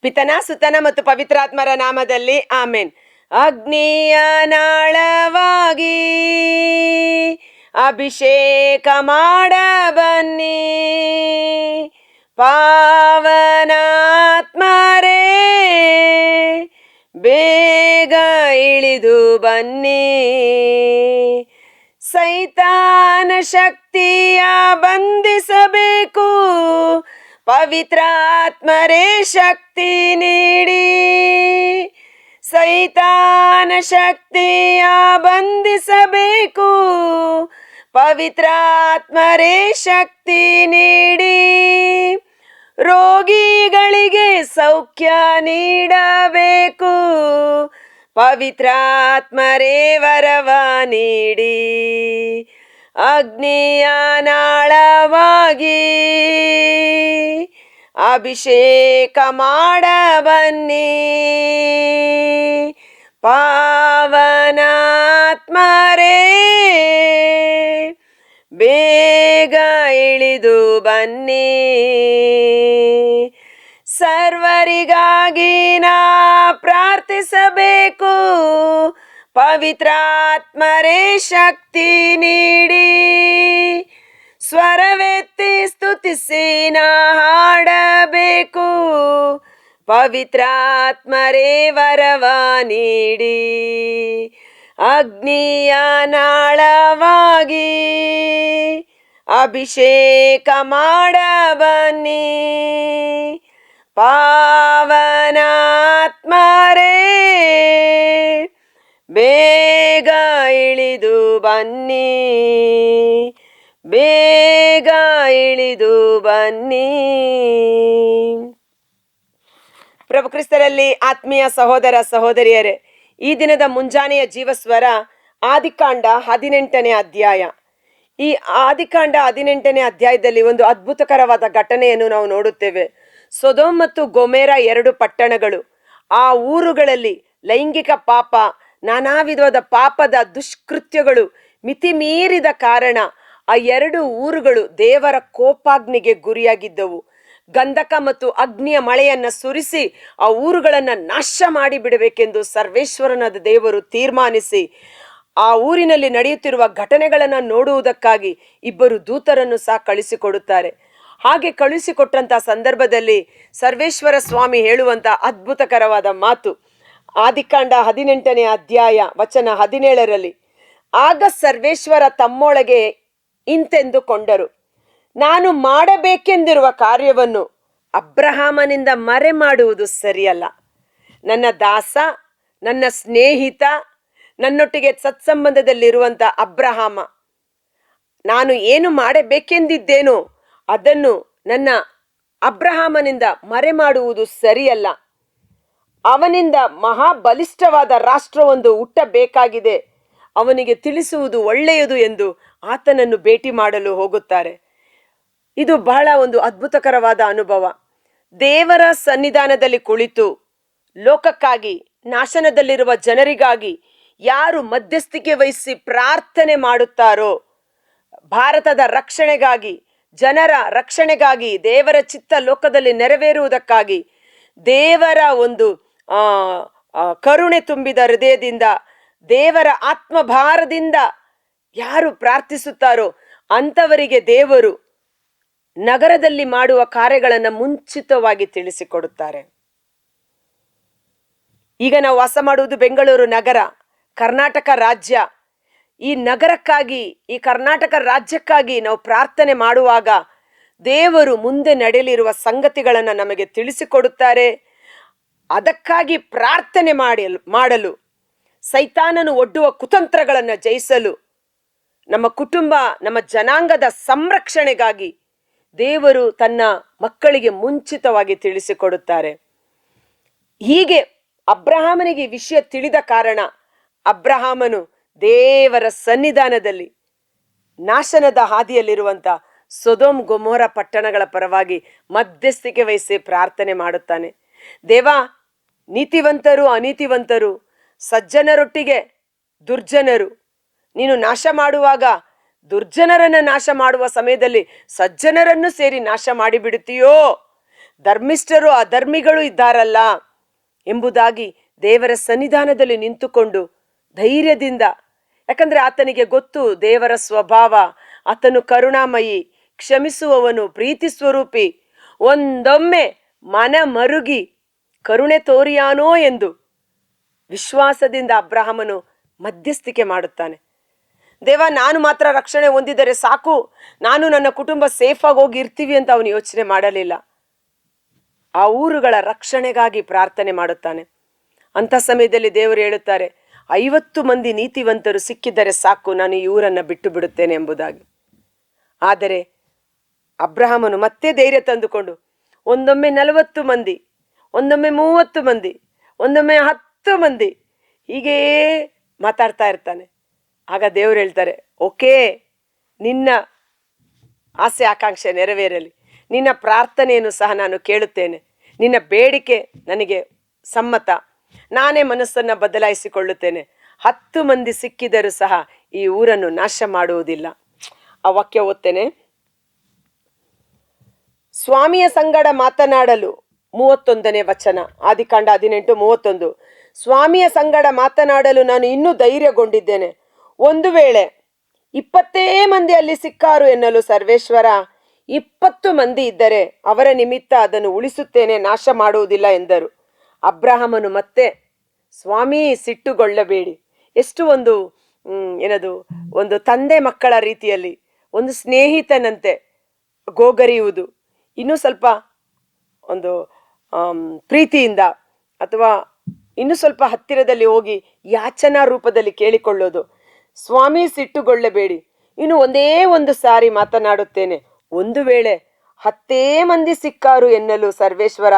ಪಿತನ ಸುತನ ಮತ್ತು ಪವಿತ್ರಾತ್ಮರ ನಾಮದಲ್ಲಿ ಆಮೇನ್. ಅಗ್ನಿಯ ನಾಳವಾಗಿ ಅಭಿಷೇಕ ಮಾಡ ಬನ್ನಿ, ಪಾವನಾತ್ಮರೇ ಬೇಗ ಇಳಿದು ಬನ್ನಿ. ಸೈತಾನ ಶಕ್ತಿಯ ಬಂಧಿಸಬೇಕು, ಪವಿತ್ರಾತ್ಮರೇ ಶಕ್ತಿ ನೀಡಿ. ಸೈತಾನ ಶಕ್ತಿಯ ಬಂಧಿಸಬೇಕು, ಪವಿತ್ರಾತ್ಮರೇ ಶಕ್ತಿ ನೀಡಿ. ರೋಗಿಗಳಿಗೆ ಸೌಖ್ಯ ನೀಡಬೇಕು, ಪವಿತ್ರಾತ್ಮರೇ ವರವ ನೀಡಿ. ಅಗ್ನಿಯ ನಾಳವಾಗಿ ಅಭಿಷೇಕ ಮಾಡ ಬನ್ನಿ, ಪಾವನಾತ್ಮರೇ ಬೇಗ ಇಳಿದು ಬನ್ನಿ. ಸರ್ವರಿಗಾಗಿ ನಾ ಪ್ರಾರ್ಥಿಸಬೇಕು, ಪವಿತ್ರಾತ್ಮರೇ ಶಕ್ತಿ ನೀಡಿ. ಸ್ವರವೆತ್ತಿ ಸ್ತುತಿಸಿ ನಾ ಹಾಡಬೇಕು, ಪವಿತ್ರಾತ್ಮರೇ ವರವ ನೀಡಿ. ಅಗ್ನಿಯ ನಾಳವಾಗಿ ಅಭಿಷೇಕ ಮಾಡ ಬನ್ನಿ, ಪಾವನಾತ್ಮರೇ ಬೇಗ ಇಳಿದು ಬನ್ನಿ, ಬೇಗ ಇಳಿದು ಬನ್ನಿ. ಪ್ರಭು ಕ್ರಿಸ್ತರಲ್ಲಿ ಆತ್ಮೀಯ ಸಹೋದರ ಸಹೋದರಿಯರೇ, ಈ ದಿನದ ಮುಂಜಾನೆಯ ಜೀವಸ್ವರ ಆದಿಕಾಂಡ 18ನೇ ಅಧ್ಯಾಯ. ಈ ಆದಿಕಾಂಡ 18ನೇ ಅಧ್ಯಾಯದಲ್ಲಿ ಒಂದು ಅದ್ಭುತಕರವಾದ ಘಟನೆಯನ್ನು ನಾವು ನೋಡುತ್ತೇವೆ. ಸೊದೋಮ್ ಮತ್ತು ಗೊಮೆರ 2 ಪಟ್ಟಣಗಳು. ಆ ಊರುಗಳಲ್ಲಿ ಲೈಂಗಿಕ ಪಾಪ, ನಾನಾ ವಿಧವಾದ ಪಾಪದ ದುಷ್ಕೃತ್ಯಗಳು ಮಿತಿ ಮೀರಿದ ಕಾರಣ ಆ 2 ಊರುಗಳು ದೇವರ ಕೋಪಾಗ್ನಿಗೆ ಗುರಿಯಾಗಿದ್ದವು. ಗಂಧಕ ಮತ್ತು ಅಗ್ನಿಯ ಮಳೆಯನ್ನ ಸುರಿಸಿ ಆ ಊರುಗಳನ್ನ ನಾಶ ಮಾಡಿ ಬಿಡಬೇಕೆಂದು ಸರ್ವೇಶ್ವರನಾದ ದೇವರು ತೀರ್ಮಾನಿಸಿ ಆ ಊರಿನಲ್ಲಿ ನಡೆಯುತ್ತಿರುವ ಘಟನೆಗಳನ್ನ ನೋಡುವುದಕ್ಕಾಗಿ 2 ದೂತರನ್ನು ಸಹ ಕಳಿಸಿಕೊಡುತ್ತಾರೆ. ಹಾಗೆ ಕಳಿಸಿಕೊಟ್ಟಂತ ಸಂದರ್ಭದಲ್ಲಿ ಸರ್ವೇಶ್ವರ ಸ್ವಾಮಿ ಹೇಳುವಂತ ಅದ್ಭುತಕರವಾದ ಮಾತು ಆದಿಕಾಂಡ 18ನೇ ಅಧ್ಯಾಯ ವಚನ 17ರಲ್ಲಿ, ಆಗ ಸರ್ವೇಶ್ವರ ತಮ್ಮೊಳಗೆ ಇಂತೆಂದುಕೊಂಡರು, ನಾನು ಮಾಡಬೇಕೆಂದಿರುವ ಕಾರ್ಯವನ್ನು ಅಬ್ರಹಾಮನಿಂದ ಮರೆ ಮಾಡುವುದು ಸರಿಯಲ್ಲ. ನನ್ನ ದಾಸ, ನನ್ನ ಸ್ನೇಹಿತ, ನನ್ನೊಟ್ಟಿಗೆ ಸತ್ಸಂಬಂಧದಲ್ಲಿರುವಂಥ ಅಬ್ರಹಾಮ, ನಾನು ಏನು ಮಾಡಬೇಕೆಂದಿದ್ದೇನೋ ಅದನ್ನು ನನ್ನ ಅಬ್ರಹಾಮನಿಂದ ಮರೆ ಮಾಡುವುದು ಸರಿಯಲ್ಲ. ಅವನಿಂದ ಮಹಾಬಲಿಷ್ಠವಾದ ರಾಷ್ಟ್ರವೊಂದು ಹುಟ್ಟಬೇಕಾಗಿದೆ, ಅವನಿಗೆ ತಿಳಿಸುವುದು ಒಳ್ಳೆಯದು ಎಂದು ಆತನನ್ನು ಭೇಟಿ ಮಾಡಲು ಹೋಗುತ್ತಾರೆ. ಇದು ಬಹಳ ಒಂದು ಅದ್ಭುತಕರವಾದ ಅನುಭವ. ದೇವರ ಸನ್ನಿಧಾನದಲ್ಲಿ ಕುಳಿತು ಲೋಕಕ್ಕಾಗಿ, ನಾಶನದಲ್ಲಿರುವ ಜನರಿಗಾಗಿ ಯಾರು ಮಧ್ಯಸ್ಥಿಕೆ ವಹಿಸಿ ಪ್ರಾರ್ಥನೆ ಮಾಡುತ್ತಾರೋ, ಭಾರತದ ರಕ್ಷಣೆಗಾಗಿ, ಜನರ ರಕ್ಷಣೆಗಾಗಿ, ದೇವರ ಚಿತ್ತ ಲೋಕದಲ್ಲಿ ನೆರವೇರುವುದಕ್ಕಾಗಿ, ದೇವರ ಒಂದು ಕರುಣೆ ತುಂಬಿದ ಹೃದಯದಿಂದ, ದೇವರ ಆತ್ಮಭಾರದಿಂದ ಯಾರು ಪ್ರಾರ್ಥಿಸುತ್ತಾರೋ ಅಂಥವರಿಗೆ ದೇವರು ನಗರದಲ್ಲಿ ಮಾಡುವ ಕಾರ್ಯಗಳನ್ನು ಮುಂಚಿತವಾಗಿ ತಿಳಿಸಿಕೊಡುತ್ತಾರೆ. ಈಗ ನಾವು ವಾಸ ಮಾಡುವುದು ಬೆಂಗಳೂರು ನಗರ, ಕರ್ನಾಟಕ ರಾಜ್ಯ. ಈ ನಗರಕ್ಕಾಗಿ, ಈ ಕರ್ನಾಟಕ ರಾಜ್ಯಕ್ಕಾಗಿ ನಾವು ಪ್ರಾರ್ಥನೆ ಮಾಡುವಾಗ ದೇವರು ಮುಂದೆ ನಡೆಯಲಿರುವ ಸಂಗತಿಗಳನ್ನು ನಮಗೆ ತಿಳಿಸಿಕೊಡುತ್ತಾರೆ. ಅದಕ್ಕಾಗಿ ಪ್ರಾರ್ಥನೆ ಮಾಡಲು ಸೈತಾನನು ಒಡ್ಡುವ ಕುತಂತ್ರಗಳನ್ನು ಜಯಿಸಲು, ನಮ್ಮ ಕುಟುಂಬ, ನಮ್ಮ ಜನಾಂಗದ ಸಂರಕ್ಷಣೆಗಾಗಿ ದೇವರು ತನ್ನ ಮಕ್ಕಳಿಗೆ ಮುಂಚಿತವಾಗಿ ತಿಳಿಸಿಕೊಡುತ್ತಾರೆ. ಹೀಗೆ ಅಬ್ರಹಾಮನಿಗೆ ಈ ವಿಷಯ ತಿಳಿದ ಕಾರಣ ಅಬ್ರಹಾಮನು ದೇವರ ಸನ್ನಿಧಾನದಲ್ಲಿ ನಾಶನದ ಹಾದಿಯಲ್ಲಿರುವಂಥ ಸೊದೋಮ್ ಗೊಮೋರ ಪಟ್ಟಣಗಳ ಪರವಾಗಿ ಮಧ್ಯಸ್ಥಿಕೆ ವಹಿಸಿ ಪ್ರಾರ್ಥನೆ ಮಾಡುತ್ತಾನೆ. ದೇವ, ನೀತಿವಂತರು ಅನೀತಿವಂತರು, ಸಜ್ಜನರೊಟ್ಟಿಗೆ ದುರ್ಜನರು, ನೀನು ನಾಶ ಮಾಡುವಾಗ ದುರ್ಜನರನ್ನು ನಾಶ ಮಾಡುವ ಸಮಯದಲ್ಲಿ ಸಜ್ಜನರನ್ನು ಸೇರಿ ನಾಶ ಮಾಡಿಬಿಡುತ್ತೀಯೋ, ಧರ್ಮಿಷ್ಠರು ಅಧರ್ಮಿಗಳು ಇದ್ದಾರಲ್ಲ ಎಂಬುದಾಗಿ ದೇವರ ಸನ್ನಿಧಾನದಲ್ಲಿ ನಿಂತುಕೊಂಡು ಧೈರ್ಯದಿಂದ, ಯಾಕಂದ್ರೆ ಆತನಿಗೆ ಗೊತ್ತು ದೇವರ ಸ್ವಭಾವ, ಆತನು ಕರುಣಾಮಯಿ, ಕ್ಷಮಿಸುವವನು, ಪ್ರೀತಿ ಸ್ವರೂಪಿ, ಒಂದೊಮ್ಮೆ ಮನ ಮರುಗಿ ಕರುಣೆ ತೋರಿಯಾನೋ ಎಂದು ವಿಶ್ವಾಸದಿಂದ ಅಬ್ರಹಾಮನು ಮಧ್ಯಸ್ಥಿಕೆ ಮಾಡುತ್ತಾನೆ. ದೇವ, ನಾನು ಮಾತ್ರ ರಕ್ಷಣೆ ಹೊಂದಿದರೆ ಸಾಕು, ನಾನು ನನ್ನ ಕುಟುಂಬ ಸೇಫಾಗಿ ಹೋಗಿ ಇರ್ತೀವಿ ಅಂತ ಅವನು ಯೋಚನೆ ಮಾಡಲಿಲ್ಲ. ಆ ಊರುಗಳ ರಕ್ಷಣೆಗಾಗಿ ಪ್ರಾರ್ಥನೆ ಮಾಡುತ್ತಾನೆ. ಅಂಥ ಸಮಯದಲ್ಲಿ ದೇವರು ಹೇಳುತ್ತಾರೆ, 50 ಮಂದಿ ನೀತಿವಂತರು ಸಿಕ್ಕಿದರೆ ಸಾಕು, ನಾನು ಈ ಊರನ್ನು ಬಿಟ್ಟು ಬಿಡುತ್ತೇನೆ ಎಂಬುದಾಗಿ. ಆದರೆ ಅಬ್ರಹಾಮನು ಮತ್ತೆ ಧೈರ್ಯ ತಂದುಕೊಂಡು ಒಂದೊಮ್ಮೆ 40 ಮಂದಿ, ಒಂದೊಮ್ಮೆ 30 ಮಂದಿ, ಒಂದೊಮ್ಮೆ 10 ಮಂದಿ ಹೀಗೇ ಮಾತಾಡ್ತಾ ಇರ್ತಾನೆ. ಆಗ ದೇವರು ಹೇಳ್ತಾರೆ, ಓಕೆ, ನಿನ್ನ ಆಸೆ ಆಕಾಂಕ್ಷೆ ನೆರವೇರಲಿ, ನಿನ್ನ ಪ್ರಾರ್ಥನೆಯನ್ನು ಸಹ ನಾನು ಕೇಳುತ್ತೇನೆ, ನಿನ್ನ ಬೇಡಿಕೆ ನನಗೆ ಸಮ್ಮತ, ನಾನೇ ಮನಸ್ಸನ್ನು ಬದಲಾಯಿಸಿಕೊಳ್ಳುತ್ತೇನೆ. 10 ಮಂದಿ ಸಿಕ್ಕಿದರೂ ಸಹ ಈ ಊರನ್ನು ನಾಶ ಮಾಡುವುದಿಲ್ಲ. ಆ ವಾಕ್ಯ ಓದ್ತೇನೆ. ಸ್ವಾಮಿಯ ಸಂಗಡ ಮಾತನಾಡಲು 31ನೇ ವಚನ, ಆದಿಕಾಂಡ 18:31. ಸ್ವಾಮಿಯ ಸಂಗಡ ಮಾತನಾಡಲು ನಾನು ಇನ್ನೂ ಧೈರ್ಯಗೊಂಡಿದ್ದೇನೆ. ಒಂದು ವೇಳೆ 20 ಮಂದಿ ಅಲ್ಲಿ ಸಿಕ್ಕಾರು ಎನ್ನಲು ಸರ್ವೇಶ್ವರ, 20 ಮಂದಿ ಇದ್ದರೆ ಅವರ ನಿಮಿತ್ತ ಅದನ್ನು ಉಳಿಸುತ್ತೇನೆ, ನಾಶ ಮಾಡುವುದಿಲ್ಲ ಎಂದರು. ಅಬ್ರಹಾಮನು ಮತ್ತೆ, ಸ್ವಾಮಿ ಸಿಟ್ಟುಗೊಳ್ಳಬೇಡಿ. ಎಷ್ಟು ಒಂದು ತಂದೆ ಮಕ್ಕಳ ರೀತಿಯಲ್ಲಿ, ಒಂದು ಸ್ನೇಹಿತನಂತೆ ಗೋಗರಿಯುವುದು, ಇನ್ನೂ ಸ್ವಲ್ಪ ಒಂದು ಪ್ರೀತಿಯಿಂದ ಅಥವಾ ಇನ್ನು ಸ್ವಲ್ಪ ಹತ್ತಿರದಲ್ಲಿ ಹೋಗಿ ಯಾಚನಾ ರೂಪದಲ್ಲಿ ಕೇಳಿಕೊಳ್ಳೋದು. ಸ್ವಾಮಿ ಸಿಟ್ಟುಗೊಳ್ಳಬೇಡಿ, ಇನ್ನು ಒಂದೇ ಒಂದು ಸಾರಿ ಮಾತನಾಡುತ್ತೇನೆ. ಒಂದು ವೇಳೆ 10 ಮಂದಿ ಸಿಕ್ಕಾರು ಎನ್ನಲು ಸರ್ವೇಶ್ವರ,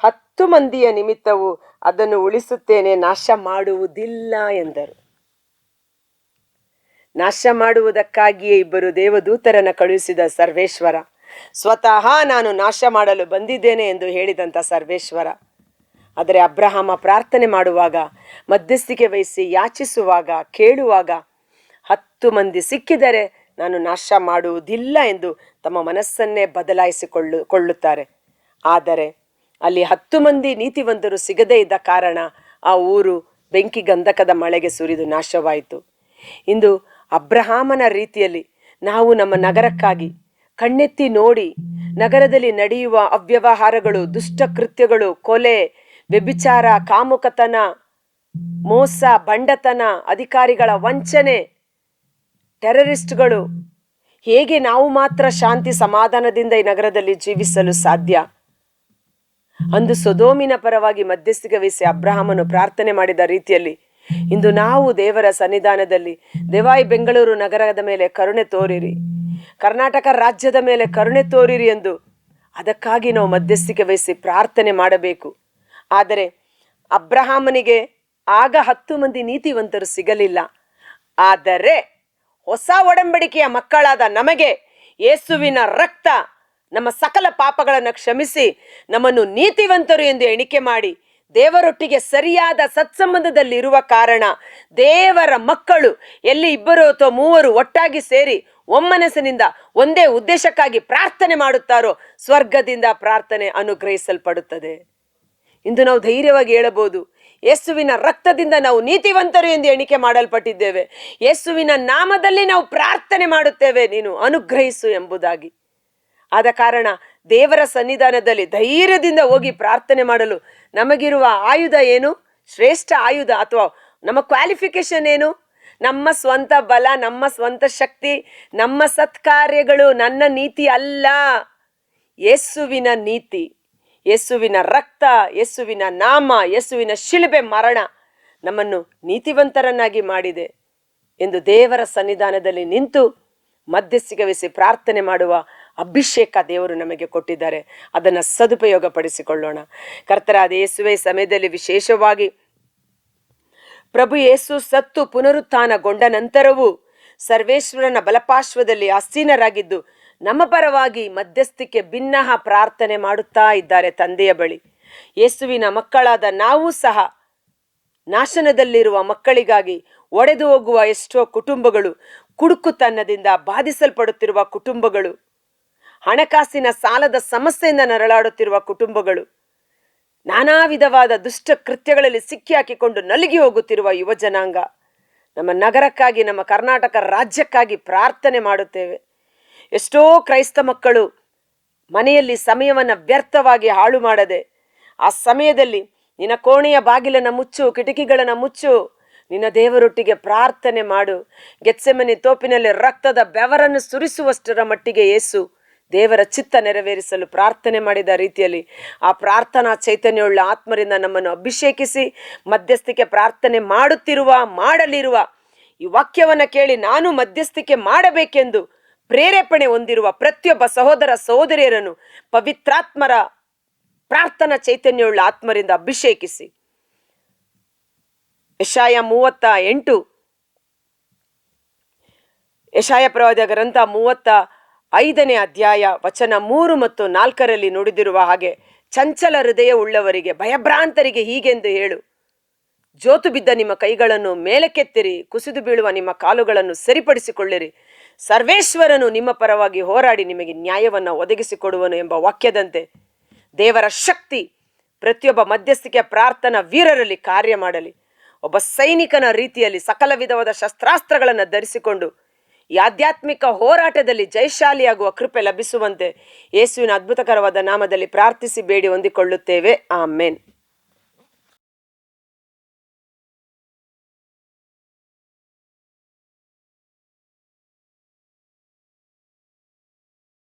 10 ಮಂದಿಯ ನಿಮಿತ್ತವು ಅದನ್ನು ಉಳಿಸುತ್ತೇನೆ, ನಾಶ ಮಾಡುವುದಿಲ್ಲ ಎಂದರು. ನಾಶ ಮಾಡುವುದಕ್ಕಾಗಿಯೇ 2 ದೇವದೂತರನ್ನು ಕಳುಹಿಸಿದ ಸರ್ವೇಶ್ವರ, ಸ್ವತಃ ನಾನು ನಾಶ ಮಾಡಲು ಬಂದಿದ್ದೇನೆ ಎಂದು ಹೇಳಿದಂಥ ಸರ್ವೇಶ್ವರ. ಆದರೆ ಅಬ್ರಹಾಮ ಪ್ರಾರ್ಥನೆ ಮಾಡುವಾಗ, ಮಧ್ಯಸ್ಥಿಕೆ ವಹಿಸಿ ಯಾಚಿಸುವಾಗ, ಕೇಳುವಾಗ 10 ಮಂದಿ ಸಿಕ್ಕಿದರೆ ನಾನು ನಾಶ ಮಾಡುವುದಿಲ್ಲ ಎಂದು ತಮ್ಮ ಮನಸ್ಸನ್ನೇ ಬದಲಾಯಿಸಿಕೊಳ್ಳುತ್ತಾರೆ. ಆದರೆ ಅಲ್ಲಿ 10 ಮಂದಿ ನೀತಿವಂತರು ಸಿಗದೇ ಇದ್ದ ಕಾರಣ ಆ ಊರು ಬೆಂಕಿ ಗಂಧಕದ ಮಳೆಗೆ ಸುರಿದು ನಾಶವಾಯಿತು. ಇಂದು ಅಬ್ರಹಾಮನ ರೀತಿಯಲ್ಲಿ ನಾವು ನಮ್ಮ ನಗರಕ್ಕಾಗಿ ಕಣ್ಣೆತ್ತಿ ನೋಡಿ, ನಗರದಲ್ಲಿ ನಡೆಯುವ ಅವ್ಯವಹಾರಗಳು, ದುಷ್ಟ ಕೃತ್ಯಗಳು, ಕೊಲೆ, ವ್ಯಭಿಚಾರ, ಕಾಮುಕತನ, ಮೋಸ, ಬಂಡತನ, ಅಧಿಕಾರಿಗಳ ವಂಚನೆ, ಟೆರರಿಸ್ಟ್ಗಳು, ಹೇಗೆ ನಾವು ಮಾತ್ರ ಶಾಂತಿ ಸಮಾಧಾನದಿಂದ ಈ ನಗರದಲ್ಲಿ ಜೀವಿಸಲು ಸಾಧ್ಯ? ಅಂದು ಸೊದೋಮಿನ ಪರವಾಗಿ ಮಧ್ಯಸ್ಥಿಕೆ ವಹಿಸಿ ಅಬ್ರಹಾಮನು ಪ್ರಾರ್ಥನೆ ಮಾಡಿದ ರೀತಿಯಲ್ಲಿ ಇಂದು ನಾವು ದೇವರ ಸನ್ನಿಧಾನದಲ್ಲಿ, ದೇವಾಯಿ ಬೆಂಗಳೂರು ನಗರದ ಮೇಲೆ ಕರುಣೆ ತೋರಿರಿ, ಕರ್ನಾಟಕ ರಾಜ್ಯದ ಮೇಲೆ ಕರುಣೆ ತೋರಿರಿ ಎಂದು ಅದಕ್ಕಾಗಿ ನಾವು ಮಧ್ಯಸ್ಥಿಕೆ ವಹಿಸಿ ಪ್ರಾರ್ಥನೆ ಮಾಡಬೇಕು. ಆದರೆ ಅಬ್ರಹಾಮನಿಗೆ ಆಗ 10 ಮಂದಿ ನೀತಿವಂತರು ಸಿಗಲಿಲ್ಲ. ಆದರೆ ಹೊಸ ಒಡಂಬಡಿಕೆಯ ಮಕ್ಕಳಾದ ನಮಗೆ ಯೇಸುವಿನ ರಕ್ತ ನಮ್ಮ ಸಕಲ ಪಾಪಗಳನ್ನು ಕ್ಷಮಿಸಿ ನಮ್ಮನ್ನು ನೀತಿವಂತರು ಎಂದು ಎಣಿಕೆ ಮಾಡಿ ದೇವರೊಟ್ಟಿಗೆ ಸರಿಯಾದ ಸತ್ಸಂಬಂಧದಲ್ಲಿ ಇರುವ ಕಾರಣ ದೇವರ ಮಕ್ಕಳು ಎಲ್ಲಿ 2 ಅಥವಾ 3 ಒಟ್ಟಾಗಿ ಸೇರಿ ಒಮ್ಮನಸ್ಸಿನಿಂದ ಒಂದೇ ಉದ್ದೇಶಕ್ಕಾಗಿ ಪ್ರಾರ್ಥನೆ ಮಾಡುತ್ತಾರೋ ಸ್ವರ್ಗದಿಂದ ಪ್ರಾರ್ಥನೆ ಅನುಗ್ರಹಿಸಲ್ಪಡುತ್ತದೆ. ಇಂದು ನಾವು ಧೈರ್ಯವಾಗಿ ಹೇಳಬಹುದು, ಯೇಸುವಿನ ರಕ್ತದಿಂದ ನಾವು ನೀತಿವಂತರು ಎಂದು ಎಣಿಕೆ ಮಾಡಲ್ಪಟ್ಟಿದ್ದೇವೆ, ಯೇಸುವಿನ ನಾಮದಲ್ಲಿ ನಾವು ಪ್ರಾರ್ಥನೆ ಮಾಡುತ್ತೇವೆ, ನೀನು ಅನುಗ್ರಹಿಸು ಎಂಬುದಾಗಿ. ಆದ ಕಾರಣ ದೇವರ ಸನ್ನಿಧಾನದಲ್ಲಿ ಧೈರ್ಯದಿಂದ ಹೋಗಿ ಪ್ರಾರ್ಥನೆ ಮಾಡಲು ನಮಗಿರುವ ಆಯುಧ ಏನು? ಶ್ರೇಷ್ಠ ಆಯುಧ ಅಥವಾ ನಮ್ಮ ಕ್ವಾಲಿಫಿಕೇಶನ್ ಏನು? ನಮ್ಮ ಸ್ವಂತ ಬಲ, ನಮ್ಮ ಸ್ವಂತ ಶಕ್ತಿ, ನಮ್ಮ ಸತ್ಕಾರ್ಯಗಳು, ನನ್ನ ನೀತಿ ಅಲ್ಲ. ಯೇಸುವಿನ ನೀತಿ, ಯೇಸುವಿನ ರಕ್ತ, ಯೇಸುವಿನ ನಾಮ, ಯೇಸುವಿನ ಶಿಲುಬೆ ಮರಣ ನಮ್ಮನ್ನು ನೀತಿವಂತರನ್ನಾಗಿ ಮಾಡಿದೆ ಎಂದು ದೇವರ ಸನ್ನಿಧಾನದಲ್ಲಿ ನಿಂತು ಮಧ್ಯಸ್ಥಿಕೆ ವಹಿಸಿ ಪ್ರಾರ್ಥನೆ ಮಾಡುವ ಅಭಿಷೇಕ ದೇವರು ನಮಗೆ ಕೊಟ್ಟಿದ್ದಾರೆ. ಅದನ್ನು ಸದುಪಯೋಗ ಪಡಿಸಿಕೊಳ್ಳೋಣ. ಕರ್ತರಾದ ಯೇಸುವೆ ಸಮಯದಲ್ಲಿ ವಿಶೇಷವಾಗಿ ಪ್ರಭು ಯೇಸು ಸತ್ತು ಪುನರುತ್ಥಾನಗೊಂಡ ನಂತರವೂ ಸರ್ವೇಶ್ವರನ ಬಲಪಾರ್ಶ್ವದಲ್ಲಿ ಆಸೀನರಾಗಿದ್ದು ನಮ್ಮ ಪರವಾಗಿ ಮಧ್ಯಸ್ಥಿಕೆ ಭಿನ್ನಹ ಪ್ರಾರ್ಥನೆ ಮಾಡುತ್ತಾ ಇದ್ದಾರೆ ತಂದೆಯ ಬಳಿ. ಯೇಸುವಿನ ಮಕ್ಕಳಾದ ನಾವು ಸಹ ನಾಶನದಲ್ಲಿರುವ ಮಕ್ಕಳಿಗಾಗಿ ಒಡೆದು ಹೋಗುವ ಎಷ್ಟೋ ಕುಟುಂಬಗಳು, ಕುಡುಕುತನದಿಂದ ಬಾಧಿಸಲ್ಪಡುತ್ತಿರುವ ಕುಟುಂಬಗಳು, ಹಣಕಾಸಿನ ಸಾಲದ ಸಮಸ್ಯೆಯಿಂದ ನರಳಾಡುತ್ತಿರುವ ಕುಟುಂಬಗಳು, ನಾನಾ ವಿಧವಾದ ದುಷ್ಟ ಕೃತ್ಯಗಳಲ್ಲಿ ಸಿಕ್ಕಿ ಹಾಕಿಕೊಂಡು ನಲುಗಿ ಹೋಗುತ್ತಿರುವ ಯುವ ಜನಾಂಗ, ನಮ್ಮ ನಗರಕ್ಕಾಗಿ, ನಮ್ಮ ಕರ್ನಾಟಕ ರಾಜ್ಯಕ್ಕಾಗಿ ಪ್ರಾರ್ಥನೆ ಮಾಡುತ್ತೇವೆ. ಎಷ್ಟೋ ಕ್ರೈಸ್ತ ಮಕ್ಕಳು ಮನೆಯಲ್ಲಿ ಸಮಯವನ್ನು ವ್ಯರ್ಥವಾಗಿ ಹಾಳು ಮಾಡದೆ, ಆ ಸಮಯದಲ್ಲಿ ನಿನ್ನ ಕೋಣೆಯ ಬಾಗಿಲನ್ನು ಮುಚ್ಚು, ಕಿಟಕಿಗಳನ್ನು ಮುಚ್ಚು, ನಿನ್ನ ದೇವರೊಟ್ಟಿಗೆ ಪ್ರಾರ್ಥನೆ ಮಾಡು. ಗೆತ್ಸೆಮನೆ ತೋಪಿನಲ್ಲಿ ರಕ್ತದ ಬೆವರನ್ನು ಸುರಿಸುವಷ್ಟರ ಮಟ್ಟಿಗೆ ಯೇಸು ದೇವರ ಚಿತ್ತ ನೆರವೇರಿಸಲು ಪ್ರಾರ್ಥನೆ ಮಾಡಿದ ರೀತಿಯಲ್ಲಿ ಆ ಪ್ರಾರ್ಥನಾ ಚೈತನ್ಯವುಳ್ಳ ಆತ್ಮರಿಂದ ನಮ್ಮನ್ನು ಅಭಿಷೇಕಿಸಿ, ಮಧ್ಯಸ್ಥಿಕೆ ಪ್ರಾರ್ಥನೆ ಮಾಡಲಿರುವ ಈ ವಾಕ್ಯವನ್ನು ಕೇಳಿ ನಾನು ಮಧ್ಯಸ್ಥಿಕೆ ಮಾಡಬೇಕೆಂದು ಪ್ರೇರೇಪಣೆ ಹೊಂದಿರುವ ಪ್ರತಿಯೊಬ್ಬ ಸಹೋದರ ಸಹೋದರಿಯರನ್ನು ಪವಿತ್ರಾತ್ಮರ ಪ್ರಾರ್ಥನಾ ಚೈತನ್ಯವುಳ್ಳ ಆತ್ಮರಿಂದ ಅಭಿಷೇಕಿಸಿ. ಯೆಶಾಯ ಪ್ರವಾದಿಯ ಗ್ರಂಥ 35ನೇ ಅಧ್ಯಾಯ ವಚನ 3 ಮತ್ತು 4ರಲ್ಲಿ ನುಡಿದಿರುವ ಹಾಗೆ, ಚಂಚಲ ಹೃದಯ ಉಳ್ಳವರಿಗೆ, ಭಯಭ್ರಾಂತರಿಗೆ ಹೀಗೆಂದು ಹೇಳು, ಜೋತು ಬಿದ್ದ ನಿಮ್ಮ ಕೈಗಳನ್ನು ಮೇಲಕ್ಕೆತ್ತಿರಿ, ಕುಸಿದು ಬೀಳುವ ನಿಮ್ಮ ಕಾಲುಗಳನ್ನು ಸರಿಪಡಿಸಿಕೊಳ್ಳಿರಿ, ಸರ್ವೇಶ್ವರನು ನಿಮ್ಮ ಪರವಾಗಿ ಹೋರಾಡಿ ನಿಮಗೆ ನ್ಯಾಯವನ್ನು ಒದಗಿಸಿಕೊಡುವನು ಎಂಬ ವಾಕ್ಯದಂತೆ ದೇವರ ಶಕ್ತಿ ಪ್ರತಿಯೊಬ್ಬ ಮಧ್ಯಸ್ಥಿಕೆ ಪ್ರಾರ್ಥನಾ ವೀರರಲ್ಲಿ ಕಾರ್ಯ ಮಾಡಲಿ. ಒಬ್ಬ ಸೈನಿಕನ ರೀತಿಯಲ್ಲಿ ಸಕಲ ವಿಧವಾದ ಶಸ್ತ್ರಾಸ್ತ್ರಗಳನ್ನು ಧರಿಸಿಕೊಂಡು ಈ ಆಧ್ಯಾತ್ಮಿಕ ಹೋರಾಟದಲ್ಲಿ ಜಯಶಾಲಿಯಾಗುವ ಕೃಪೆ ಲಭಿಸುವಂತೆ ಯೇಸುವಿನ ಅದ್ಭುತಕರವಾದ ನಾಮದಲ್ಲಿ ಪ್ರಾರ್ಥಿಸಿ ಬೇಡಿ ಹೊಂದಿಕೊಳ್ಳುತ್ತೇವೆ. ಆಮೆನ್.